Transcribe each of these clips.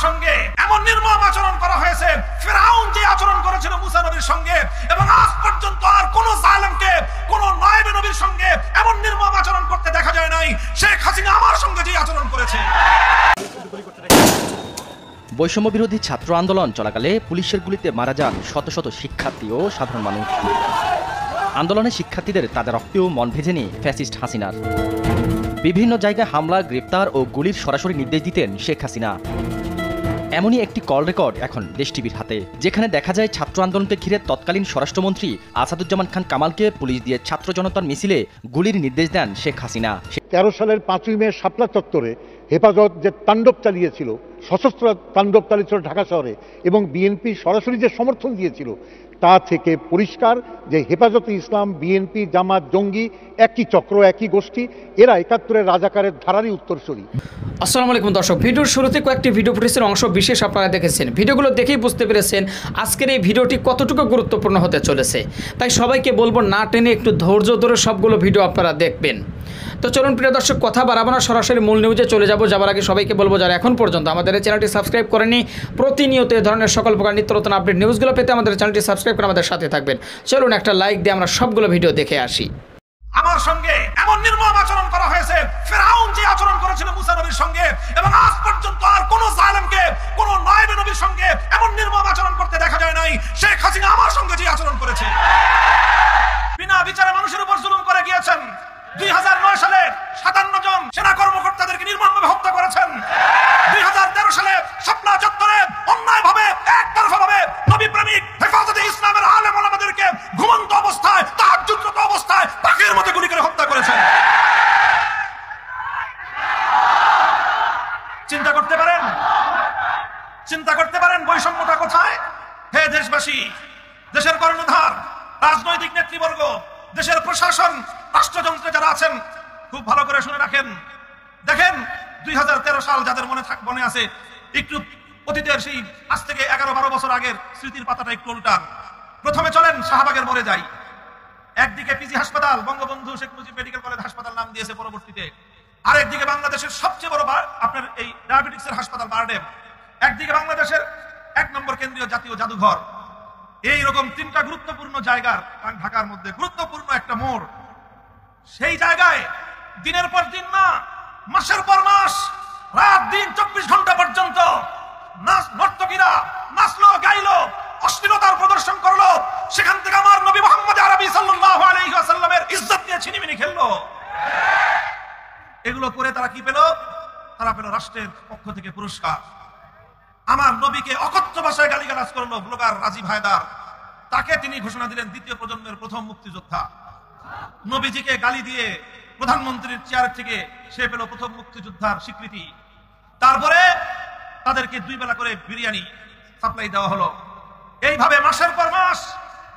সঙ্গে এমন নির্মম আচরণ করা হয়েছে, ফিরআউন যে আচরণ করেছিল মুসা নবীর সঙ্গে, এবং আজ পর্যন্ত আর কোন জালেমকে কোন নায়েবে নবীর সঙ্গে এমন নির্মম আচরণ করতে দেখা যায় নাই। শেখ হাসিনা আমার সঙ্গে যে আচরণ করেছে। বৈষম্য বিরোধী ছাত্র আন্দোলন চলাকালে পুলিশের গুলিতে মারা যান শত শত শিক্ষার্থী ও সাধারণ মানুষ। আন্দোলনে শিক্ষার্থীদের তাদের রক্তেও মন ভেজেনি ফ্যাসিস্ট হাসিনার। বিভিন্ন জায়গায় হামলা, গ্রেপ্তার ও গুলির সরাসরি নির্দেশ দিতেন শেখ হাসিনা। এমনই একটি কল রেকর্ড এখন দেশ টিভির হাতে, যেখানে দেখা যায় ছাত্র আন্দোলনকে ঘিরে তৎকালীন স্বরাষ্ট্রমন্ত্রী আসাদুজ্জামান খান কামালকে পুলিশ দিয়ে ছাত্র জনতার মিছিলে গুলির নির্দেশ দেন শেখ হাসিনা। 13 সালের 5ই মে শাপলা চত্বরে হেফাজত যে তাণ্ডব চালিয়েছিল, সশস্ত্র তাণ্ডব চালিয়েছিল ঢাকা শহরে, এবং বিএনপি সরাসরি যে সমর্থন দিয়েছিল, তা থেকে পরিষ্কার যে হেফাজতে ইসলাম, বিএনপি, জামাত, জঙ্গি একই চক্র, একই গোষ্ঠী। এরা 71-এর রাজাকারের ধারারই উত্তরসূরি। আসসালামু আলাইকুম দর্শক, ভিডিওর শুরুতে কয়েকটি ভিডিও ফুটেজের অংশ বিশেষ আপনারা দেখেছেন। ভিডিওগুলো দেখেই বুঝতে পেরেছেন আজকের এই ভিডিওটি কতটুকু গুরুত্বপূর্ণ হতে চলেছে। তাই সবাইকে বলবো না টেনে একটু ধৈর্য ধরে সবগুলো ভিডিও আপনারা দেখবেন। তো চলুন প্রিয় দর্শক, কথা বাড়াবো না, সরাসরি মূল নিউজে চলে যাবার আগে সবাইকে বলবো যারা এখন পর্যন্ত আমাদের এই চ্যানেলটি সাবস্ক্রাইব করেনি, প্রতিনিয়ত এই ধরনের সকল প্রকার নিত্য নতুন আপডেট নিউজগুলো পেতে আমাদের চ্যানেলটি সাবস্ক্রাইব করে আমাদের সাথে থাকবেন। চলুন একটা লাইক দিয়ে আমরা সবগুলো ভিডিও দেখে আসি। আমার সঙ্গে এমন নির্মম আচরণ করা হয়েছে, ফিরআউন যে আচরণ করেছিল মুসা নবীর সঙ্গে, এবং আজ পর্যন্ত আর কোন জালেমকে কোন নায়েবে নবীর সঙ্গে এমন নির্মম আচরণ করতে দেখা যায় নাই। শেখ হাসিনা আমার সঙ্গে যে আচরণ করেছে, বিনা বিচারে মানুষের উপর জুলুম করে গিয়েছেন। 2009 সালে 57 জন সেনা কর্মকর্তাদেরকে নির্মমভাবে হত্যা করেছেন। 2013 সালে শাপলা চত্বরে অন্যায়ভাবে একতরফাভাবে নবী প্রেমিক হেফাজতে ইসলামের আলেম ওলামাদেরকে ঘুমন্ত অবস্থায়, তাহাজ্জুদরত অবস্থায় পাখির মতো গুলি করে হত্যা করেছেন। চিন্তা করতে পারেন বৈষম্যটা কোথায়? হে দেশবাসী, দেশের কর্ণধার, রাজনৈতিক নেতৃবর্গ, দেশের প্রশাসন, রাষ্ট্রযন্ত্রে যারা আছেন, খুব ভালো করে শুনে রাখেন। দেখেন 2013 সাল যাদের মনে আছে, একটু অতীতের সেই আজ থেকে 11-12 বছর আগের স্মৃতির পাতাটা একটু উল্টান। প্রথমে চলেন শাহবাগের মোড়ে যাই। একদিকে পিজি হাসপাতাল, বঙ্গবন্ধু শেখ মুজিব মেডিকেল কলেজ হাসপাতাল নাম দিয়েছে পরবর্তীতে। আরেকদিকে বাংলাদেশের সবচেয়ে বড় আপনার এই ডায়াবেটিক্সের হাসপাতাল বারডেম। একদিকে বাংলাদেশের 1 নম্বর কেন্দ্রীয় জাতীয় জাদুঘর। এইরকম 3টা গুরুত্বপূর্ণ জায়গার ঢাকার মধ্যে গুরুত্বপূর্ণ একটা মোড়। সেই জায়গায় দিনের পর দিন না, মাসের পর মাস, রাত দিন 24 ঘন্টা পর্যন্ত নর্তকীরা নাচলো, গাইলো, অশ্লীলতার প্রদর্শন করলো। সেখান থেকে আমার নবী মুহাম্মদ আরবি সাল্লাল্লাহু আলাইহি ওয়াসাল্লামের ইজ্জত নিয়ে ছিনিমিনি খেললো। এগুলো করে তারা কি পেল? তারা পেল রাষ্ট্রের পক্ষ থেকে পুরস্কার। আমার নবীকে অকথ্য ভাষায় গালিগালাজ করলো ব্লগার রাজীব হায়দার। তাকে তিনি ঘোষণা দিলেন দ্বিতীয় প্রজন্মের প্রথম মুক্তিযোদ্ধা। নবীজিকে গালি দিয়ে প্রধানমন্ত্রীর চেয়ার থেকে সে পেল প্রথম মুক্তিযোদ্ধার স্বীকৃতি। তারপরে তাদেরকে 2 বেলা করে বিরিয়ানি সাপ্লাই দেওয়া হলো। এইভাবে মাসের পর মাস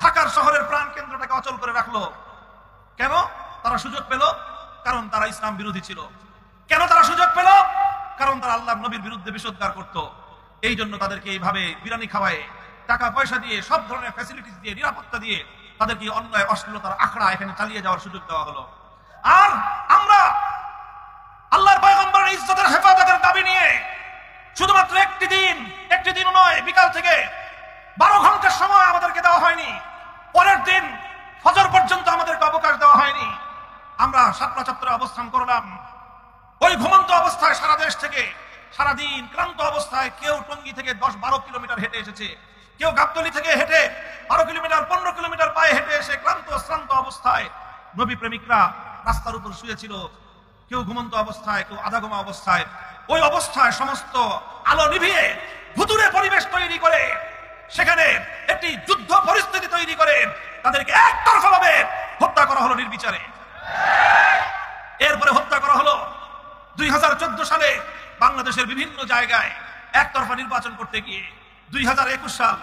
ঢাকার শহরের প্রাণ কেন্দ্রটাকে অচল করে রাখলো। কেন তারা সুযোগ পেল? কারণ তারা ইসলাম বিরোধী ছিল। কেন তারা সুযোগ পেল? কারণ তারা আল্লাহর নবীর বিরুদ্ধে বিষোদ্গার করত। এই জন্য তাদেরকে এইভাবে বিরিয়ানি খাওয়ায়, টাকা পয়সা দিয়ে, সব ধরনের ফ্যাসিলিটিস দিয়ে, নিরাপত্তা দিয়ে তাদেরকে অন্যায় অশ্লীলতার আখড়া এখানে চালিয়ে যাওয়ার সুযোগ দেওয়া হলো। আর আমরা আল্লাহর পয়গম্বরের ইজ্জতের হেফাজতের দাবি নিয়ে শুধুমাত্র একটি দিন নয়, বিকাল থেকে 12 ঘন্টার সময় আমাদেরকে দেওয়া হয়নি। পরের দিন ফজর পর্যন্ত আমাদেরকে অবকাশ দেওয়া হয়নি। আমরা শাপলা চত্বরে অবস্থান করলাম। ওই ঘুমন্ত অবস্থায় সারা দেশ থেকে সারাদিন ক্লান্ত অবস্থায় কেউ টঙ্গী থেকে 10-12 কিলোমিটার হেঁটে এসেছে, কেউ গাবতলী থেকে হেঁটে 12 কিলোমিটার 15 কিলোমিটার পায়ে হেঁটে এসে ক্লান্ত শ্রান্ত অবস্থায় নবী প্রেমিকরা রাস্তার উপর শুয়েছিল, কেউ ঘুমন্ত অবস্থায়, কেউ আধা ঘুমা অবস্থায়। ওই অবস্থায় সমস্ত আলো নিভিয়ে ভুতুরে পরিবেশ তৈরি করে, সেখানে একটি যুদ্ধ পরিস্থিতি তৈরি করে তাদেরকে একতরফাভাবে হত্যা করা হলো নির্বিচারে। এরপরে হত্যা করা হলো 2014 সালে বাংলাদেশের বিভিন্ন জায়গায় একতরফা নির্বাচন করতে গিয়ে। 2021 সাল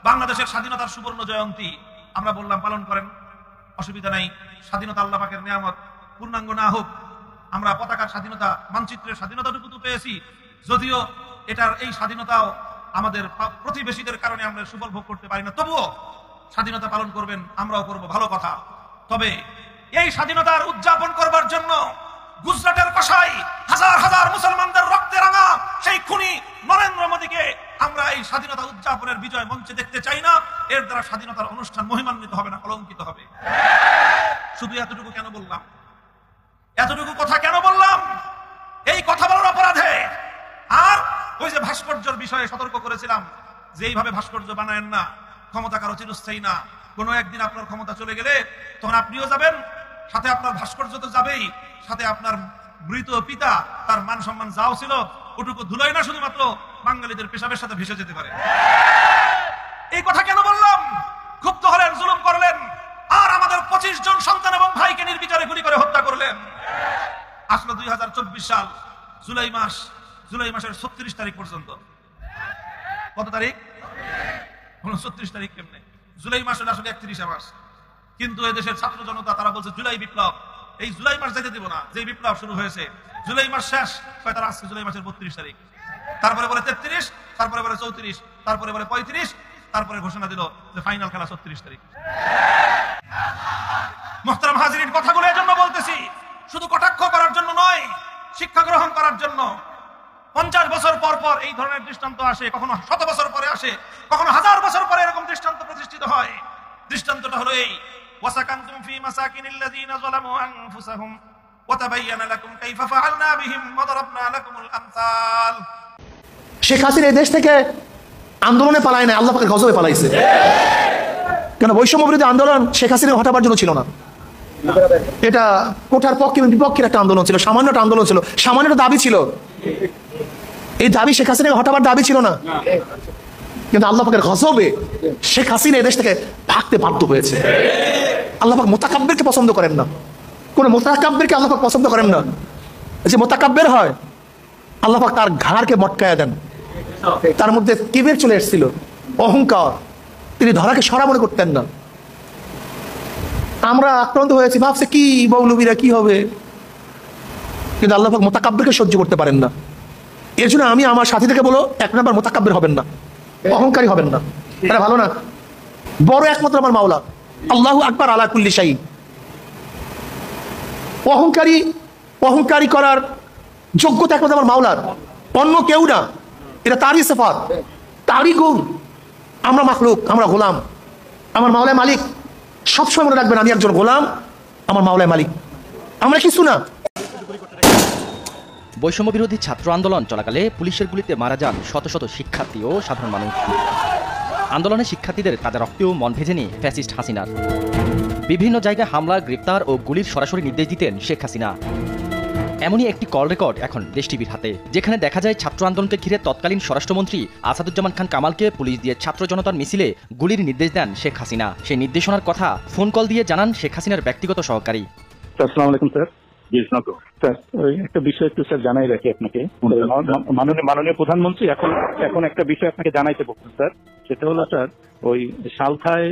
বাংলাদেশের স্বাধীনতার সুবর্ণ জয়ন্তী। আমরা বললাম পালন করেন, অসুবিধা নাই, স্বাধীনতা আল্লাহ পাকের নিয়ামত, পূর্ণাঙ্গ না হোক, আমরা পতাকার স্বাধীনতা, মানচিত্রের স্বাধীনতাটুকু তো পেয়েছি, যদিও এটার এই স্বাধীনতাও আমাদের প্রতিবেশীদের কারণে আমরা সুফল ভোগ করতে পারি না, তবুও স্বাধীনতা পালন করবেন, আমরাও করব, ভালো কথা। তবে এই স্বাধীনতার উদযাপন করবার জন্য গুজরাটের কসাই হাজার হাজার মুসলমানদের রক্তে রাঙা সেই খুনি নরেন্দ্র মোদী এই স্বাধীনতা উদযাপনের বিজয় মঞ্চে দেখতে চাই না। এর দ্বারা স্বাধীনতার অনুষ্ঠান মহিমান্বিত হবে না, কলঙ্কিত হবে। শুধু এতটুকু কেন বললাম? এতটুকু কথা কেন বললাম? এই কথা বলার অপরাধে। আর ওই যে ভাস্কর্যের বিষয়ে সতর্ক করেছিলাম যে এইভাবে ভাস্কর্য বানায়েন না, ক্ষমতা কারো চিরস্থায়ী না। কোনো একদিন আপনার ক্ষমতা চলে গেলে তখন আপনিও যাবেন, সাথে আপনার ভাস্কর্য তো যাবেই, সাথে আপনার মৃত পিতা তার মান সম্মান যাও ছিল ওটুকু ধুলোই না শুধুমাত্র বাঙালিদের পেশাবের সাথে ভেসে যেতে পারে। এই কথা কেন বললাম? ক্ষুব্ধ হলেন, জুলুম করলেন, আর আমাদের 25 জন সন্তান এবং ভাইকে নির্বিচারে গুলি করে হত্যা করলেন। আসলে 2024 সাল জুলাই মাসের 36 তারিখ পর্যন্ত। কত তারিখ? 36 তারিখ কেমনে? জুলাই মাস হলে আসলে 31 মাস। কিন্তু এদেশের ছাত্র জনতা তারা বলছে জুলাই বিপ্লব, এই জুলাই মাস যেতে দিব না। যে বিপ্লব শুরু হয়েছে জুলাই মাস শেষ হয়, তারা আজকে জুলাই মাসের 32 তারিখ, তারপরে বলে 33, তারপরে বলে 34, তারপরে বলে 35, তারপরে ঘোষণা দিল যে ফাইনাল খেলা 36 তারিখ। মুহতারাম হাজিরিন, কথাগুলো এজন্য বলতেছি, শুধু কটাক্ষ করার জন্য নয়, শিক্ষা গ্রহণ করার জন্য। 50 বছর পর পর এই ধরনের দৃষ্টান্ত আসে, কখনো 100 বছর পরে আসে, কখনো 1000 বছর পরে এরকম দৃষ্টান্ত প্রতিষ্ঠিত হয়। দৃষ্টান্তটা হলো এই, ওয়াসাকানতুম ফি মাসাকিনিল্লাযীনা যালামু আনফুসাহুম ওয়া তাবায়্যানা লাকুম কাইফা ফাআলনা বিহিম ওয়া দারাবনা লাকুমুল আমসাল। শেখ হাসিনা এই দেশ থেকে আন্দোলনে পালায় না, আল্লাহ পাকের গজবে পালাইছে। কেন? বৈষম্য বিরোধী আন্দোলন শেখ হাসিনা হটাবার জন্য ছিল না। এটা কোঠার পক্ষে বিপক্ষের একটা আন্দোলন ছিল, সামান্য একটা আন্দোলন ছিল, সামান্য একটা দাবি ছিল। এই দাবি শেখ হাসিনাকে হটাবার দাবি ছিল না। কিন্তু আল্লাহ পাকের গজবে শেখ হাসিনা এই দেশ থেকে ভাগতে বাধ্য হয়েছে। আল্লাহ পাক মুতাকাব্বিরকে পছন্দ করেন না, কোন মুতাকাব্বিরকে আল্লাহ পাক পছন্দ করেন না। যে মুতাকাব্বির হয় আল্লাহ পাক তার ঘাড়কে মটকায়া দেন। তার মধ্যে কিবির চলে এসেছিল, অহংকার। তিনি ধরাকে সরা মনে করতেন না। আমরা আক্রান্ত হয়েছি, ভাবছে কি মৌলবীরা কি হবে, কিন্তু আল্লাহ পাক মুতাকাব্বিরকে সহ্য করতে পারেন না। এর জন্য আমি আমার সাথী থেকে বলো, 1 নম্বর মুতাকাব্বির হবেন না, অহংকারী হবেন না। এটা ভালো না। বড় একমাত্র আমার মাওলা, আল্লাহু আকবার আলা কুল্লি শাই। অহংকারী করার যোগ্যতা একমাত্র আমার মাওলার, অন্য কেউ না। এটা তারই সিফাত, তারই গুণ। আমরা মাখলুক, আমরা গোলাম, আমার মাওলায় মালিক। সবসময় মনে রাখবেন, আমি একজন গোলাম, আমার মাওলায় মালিক, আমরা কিছু না। বৈষম্য বিরোধী ছাত্র আন্দোলন চলাকালে পুলিশের গুলিতে মারা যান শত শত শিক্ষার্থী ও সাধারণ মানুষ। আন্দোলনে শিক্ষার্থীদের তাদের রক্তেও মন ভেজে নিয়ে ফ্যাসিস্ট হাসিনার। বিভিন্ন জায়গায় হামলা, গ্রেপ্তার ও গুলির সরাসরি নির্দেশ দিতেন শেখ হাসিনা। এমনই একটি কল রেকর্ড এখন দেশ টিভির হাতে, যেখানে দেখা যায় ছাত্র আন্দোলনকে ঘিরে তৎকালীন স্বরাষ্ট্রমন্ত্রী আসাদুজ্জামান খান কামালকে পুলিশ দিয়ে ছাত্র জনতার মিছিলে গুলির নির্দেশ দেন শেখ হাসিনা। সেই নির্দেশনার কথা ফোন কল দিয়ে জানান শেখ হাসিনার ব্যক্তিগত সহকারী। আসসালামু আলাইকুম স্যার। স্যার, ওই একটা বিষয় একটু স্যার জানাই রাখি আপনাকে। মাননীয় প্রধানমন্ত্রী এখন একটা বিষয় আপনাকে জানাইতে বলছেন স্যার। সেটা হলো স্যার, ওই সালথায়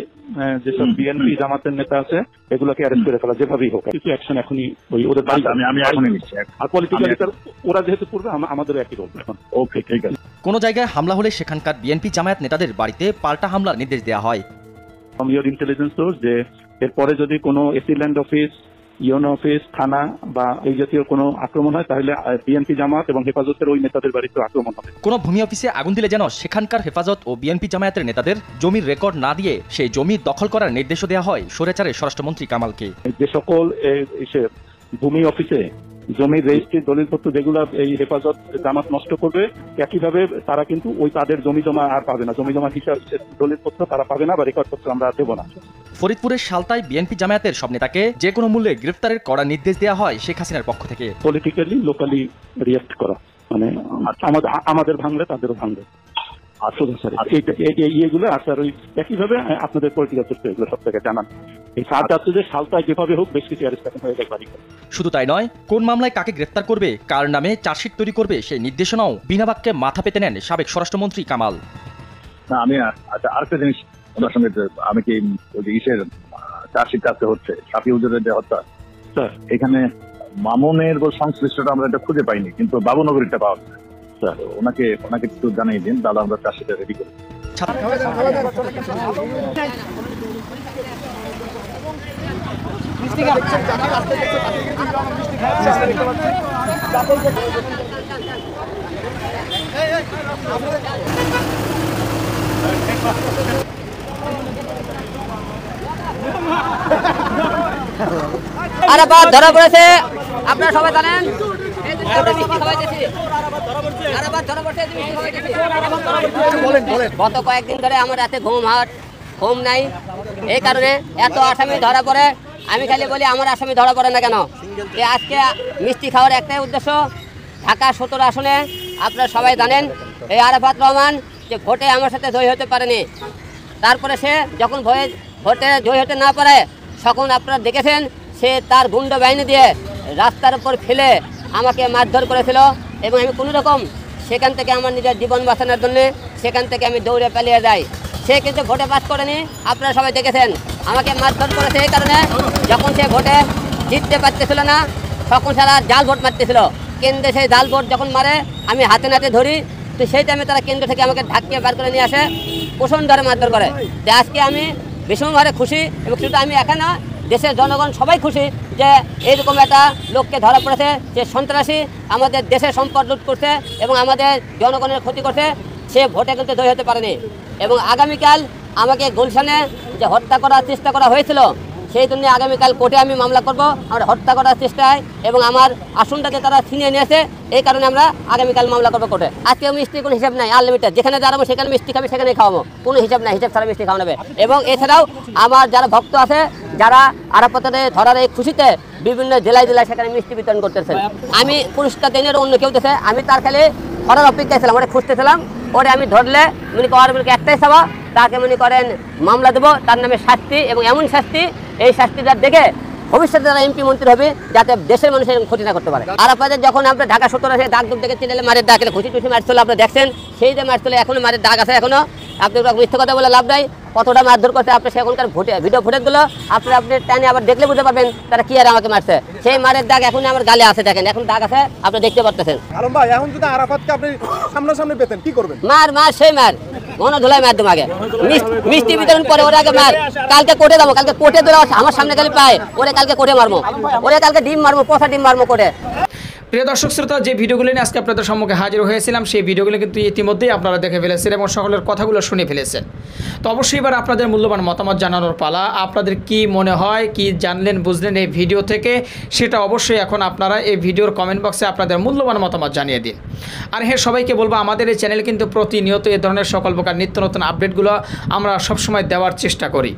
যেসব বিএনপি জামাতের নেতা আছে এগুলোকে অ্যারেস্ট করে ফেলা, যেভাবেই হোক কিছু অ্যাকশন এখনই ওই ওদের আমি এখনই নিচ্ছি। আর পলিটিক্যালি স্যার ওরা যেহেতু করবে, আমাদেরও একই রোল এখন। ওকে, ঠিক আছে। কোনো জায়গায় হামলা হলে সেখানকার বিএনপি জামায়াত নেতাদের বাড়িতে পাল্টা হামলার নির্দেশ দেওয়া হয়। ফ্রম ইওর ইন্টেলিজেন্স সোর্স, যে এরপরে যদি কোনো AC land office, UNO office, থানা বা এই জাতীয় কোনো আক্রমণ হয়, তাহলে বিএনপি জামাত এবং হেফাজতের ওই নেতাদের বাড়িতে আক্রমণ হবে। কোনো ভূমি অফিসে আগুন দিলে যেন সেখানকার হেফাজত ও বিএনপি জামায়াতের নেতাদের জমির রেকর্ড না দিয়ে সেই জমি দখল করার নির্দেশও দেওয়া হয় স্বৈরাচারের স্বরাষ্ট্রমন্ত্রী কামালকে। যে সকল ভূমি অফিসে জমির রেজিস্ট্রি দলিলপত্র যেগুলো এই হেফাজত জামাত নষ্ট করবে, একইভাবে তারা কিন্তু ওই তাদের জমি জমা আর পাবে না, জমি জমার হিসাব দলিলপত্র তারা পাবে না বা রেকর্ডপত্র আমরা দেবো না। ফরিদপুরের সালতায় বিএনপি জামায়াতের সব নেতাকে যে কোনো মূল্যে গ্রেফতারের কড়া নির্দেশ দেওয়া হয় শেখ হাসিনার পক্ষ থেকে। পলিটিক্যালি লোকালি রিয়েক্ট করা, মানে আমাদের ভাঙলে তাদেরও ভাঙবে। এইগুলো আর স্যার ওই একইভাবে আপনাদের পলিটিক্যাল তথ্য এগুলো সব থেকে জানান। এই সার যাচ্ছে যে সালতায় যেভাবে হোক বেশ কিছু অ্যারেস্ট হয়ে যায়। শুধু তাই নয়, কোন মামলায় কাকে গ্রেফতার করবে, কার নামে চার্জশিট তৈরি করবে, সেই নির্দেশনাও বিনা বাক্যে মাথা পেতে নেন সাবেক স্বরাষ্ট্রমন্ত্রী কামাল। আমি আরেকটা জিনিস ওনার সঙ্গে, আমি কি ওই ইসের চার্জশিট কাছে হচ্ছে শাফি হুজুরের যে হত্যা, এখানে মামুনের সংশ্লিষ্টটা আমরা এটা খুঁজে পাইনি, কিন্তু বাবুনগরীটা পাওয়া যায়। স্যার ওনাকে একটু জানিয়ে দিন, দাদা আমরা চার্জশিটটা রেডি করি। আরাফাত ধরা পড়েছে, আপনারা সবাই জানেন। গত কয়েকদিন ধরে আমার রাতে ঘুম নাই, এই কারণে এত আসামি ধরা পড়ে। আমি খালি বলি আমার আসামি ধরা পড়ে না কেন? আজকে মিষ্টি খাওয়ার একটাই উদ্দেশ্য। ঢাকা 17 আসনে আপনারা সবাই জানেন এই আরাফাত রহমান যে ভোটে আমার সাথে জয়ী হতে পারেনি। তারপরে সে যখন ভোটে জয়ী হতে না পারে, তখন আপনারা দেখেছেন সে তার গুন্ড বাহিনী দিয়ে রাস্তার উপর ফেলে আমাকে মারধর করেছিল, এবং আমি কোনো রকম সেখান থেকে আমার নিজের জীবন বাঁচানোর জন্য সেখান থেকে আমি দৌড়ে পালিয়ে যাই। সে কিন্তু ভোটে পাস করেনি, আপনারা সবাই দেখেছেন। আমাকে মারধর করেছে এই কারণে, যখন সে ভোটে জিততে পারতেছিল না তখন তারা জাল ভোট মারতেছিল। কেন্দ্রে সেই জাল ভোট যখন মারে আমি হাতে নাতে ধরি, তো সেই টাইমে তারা কেন্দ্র থেকে আমাকে ঢাকিয়ে বার করে নিয়ে আসে, পোষণ ধরে মারধর করে। যে আজকে আমি ভীষণভাবে খুশি, এবং শুধু আমি একা না, দেশের জনগণ সবাই খুশি যে এইরকম একটা লোককে ধরা পড়েছে যে সন্ত্রাসী আমাদের দেশের সম্পদ লুট করছে এবং আমাদের জনগণের ক্ষতি করছে। সে ভোটে কিন্তু জয়ী হতে পারেনি, এবং আগামীকাল আমাকে গুলশানে যে হত্যা করার চেষ্টা করা হয়েছিল, সেই জন্য আগামীকাল কোর্টে আমি মামলা করব আমার হত্যা করার চেষ্টায়, এবং আমার আসনটাকে তারা ছিনিয়ে নিয়েছে, এই কারণে আমরা আগামীকাল মামলা করবো কোর্টে। আজকে মিষ্টির কোনো হিসাব নাই, আনলিমিটেড, যেখানে দাঁড়াবো সেখানে মিষ্টি খাবে, সেখানে খাওয়াবো, কোনো হিসাব নাই, হিসাব ছাড়া মিষ্টি খাওয়া নেবে। এবং এছাড়াও আমার যারা ভক্ত আছে, যারা আরাফাতের ধরার এই খুশিতে বিভিন্ন জেলায় জেলায় সেখানে মিষ্টি বিতরণ করতেছে। আমি পুরস্কার দেন অন্য কেউ দিতেছে, আমি তার খালি ধরার অপেক্ষায় ছিলাম, ওরা খুঁজতেছিলাম। ওরে আমি ধরলে একটাই চাওয়া, তাকে মনে করেন মামলা দেবো, তার নামে শাস্তি, এবং এমন শাস্তি, এই শাস্তিটা দেখে ভবিষ্যতে যারা এমপি মন্ত্রী হবে যাতে দেশের মানুষের ক্ষতি না করতে পারে। আরাফাতের যখন আমরা ঢাকা 17 আসে দাগ দুগ দেখে চিনেলে মারের দাগ, খুশি টুসি মারছিল, আপনারা দেখছেন। সেই যে মারছিল এখনো মারের দাগ আছে, এখনো আপনি মিথ্যে কথা বলে লাভ নাই। কতটা মারধর করছে আপনি সেখানকার ভিডিও ফুটেজগুলো আপনি টানে আবার দেখলে বুঝতে পারবেন তারা কি আর আমাকে মারছে। সেই মারের দাগ এখন আমার গালে আছে, দেখেন এখন দাগ আছে, আপনি দেখতে পারতেছেন। আলম ভাই, এখন যদি আরাফাতকে আপনি সামনাসামনি পেতেন কি করবেন? মার সেই মার মনে ধুলাই মার দেবো, আগে মিষ্টি বিতরণ পরে ওরা আগে মার। কালকে কোর্টে যাবো, কালকে কোর্টে ধরে আমার সামনে খালি পায়, ওরে কালকে কোর্টে মারবো, ওরে কালকে ডিম মারবো, পচা ডিম মারবো কোর্টে। প্রিয় দর্শক শ্রোতা, যে ভিডিওগুলো নিয়ে আজকে আপনাদের সম্মুখে হাজির হয়েছিলাম, সেই ভিডিওগুলো কিন্তু ইতিমধ্যেই আপনারা দেখে ফেলেছেন এবং সকলের কথাগুলো শুনে ফেলেছেন। তো অবশ্যই এবার আপনাদের মূল্যবান মতামত জানানোর পালা। আপনাদের কি মনে হয়, কি জানলেন বুঝলেন এই ভিডিও থেকে, সেটা অবশ্যই এখন আপনারা এই ভিডিওর কমেন্ট বক্সে আপনাদের মূল্যবান মতামত জানিয়ে দিন। আর হ্যাঁ, সবাইকে বলবো আমাদের এই চ্যানেল কিন্তু প্রতিনিয়ত এই ধরনের সকল প্রকার নিত্য নতুন আপডেটগুলো আমরা সবসময় দেওয়ার চেষ্টা করি।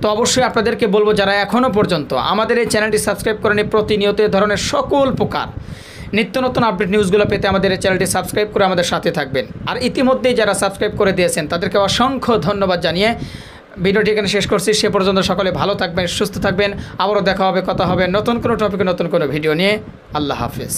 তো অবশ্যই আপনাদেরকে বলবো যারা এখনও পর্যন্ত আমাদের এই চ্যানেলটি সাবস্ক্রাইব করেনি, প্রতিনিয়ত এই ধরনের সকল প্রকার নিত্য নতুন আপডেট নিউজগুলো পেতে আমাদের এই চ্যানেলটি সাবস্ক্রাইব করে আমাদের সাথে থাকবেন। আর ইতিমধ্যেই যারা সাবস্ক্রাইব করে দিয়েছেন তাদেরকে অসংখ্য ধন্যবাদ জানিয়ে ভিডিওটি এখানে শেষ করছি। সে পর্যন্ত সকলে ভালো থাকবেন, সুস্থ থাকবেন। আবারও দেখা হবে, কথা হবে নতুন কোনো টপিকে, নতুন কোনো ভিডিও নিয়ে। আল্লাহ হাফেজ।